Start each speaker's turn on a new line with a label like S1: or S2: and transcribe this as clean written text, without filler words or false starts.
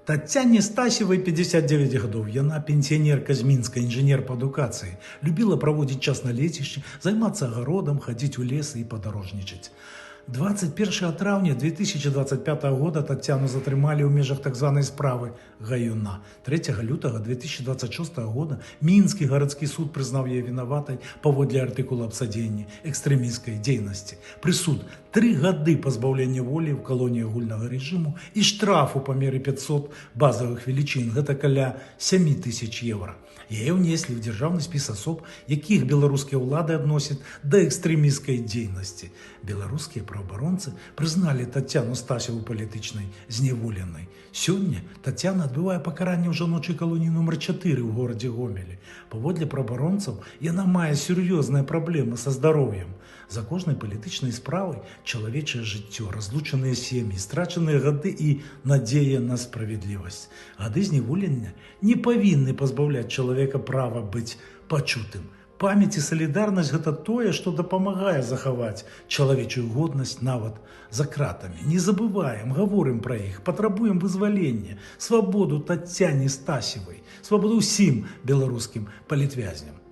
S1: Тацяне Стасевай 59 гадоў. Яна пенсіянерка з Мінска, інжынер па адукацыі. Любіла праводзіць час на лецішчы, займацца агародам, хадзіць у лес і падарожнічаць. 21 траўня 2025 года Тацяну затрымалі ў межах так званай справы Гаюна. 3 лютага 2026 года Мінскі гарадскі суд прызнаў яе вінаватай паводле артыкула аб садзеянні экстрэмісцкай дзейнасці. Прысуд 3 гады пазбаўлення волі ў калоніі агульнага рэжыму і штрафу па меры 500 базавых велічын, гэта каля 7000 евро. Яе ўнеслі ў дзяржаўны спіс асоб, якіх беларускія ўлады адносяць да экстрэмісцкай дзейнасці. Беларускія праваабаронцы прызналі Тацяну Стасеву палітычнай зняволенай. Сёння Тацяна адбывае пакаранне ў жаночай калоніі нумар 4 ў горадзе Гомелі. Паводле праваабаронцаў, яна мае сур'ёзныя праблемы са здароўем. За кожнай палітычнай справай чалавечае жыццё, разлучаныя сем'і, страчаныя гады і надзея на справядлівасць. Гады зняволення не павінны пазбаўляць чалавека права быць пачутым. Памяць і салідарнасць – гэта тое, што дапамагае захаваць чалавечую годнасць нават за кратамі. Не забываем, гаворым пра іх, патрабуем вызвалення, свабоду Тацяне Стасевай, свабоду ўсім беларускім палітвязням.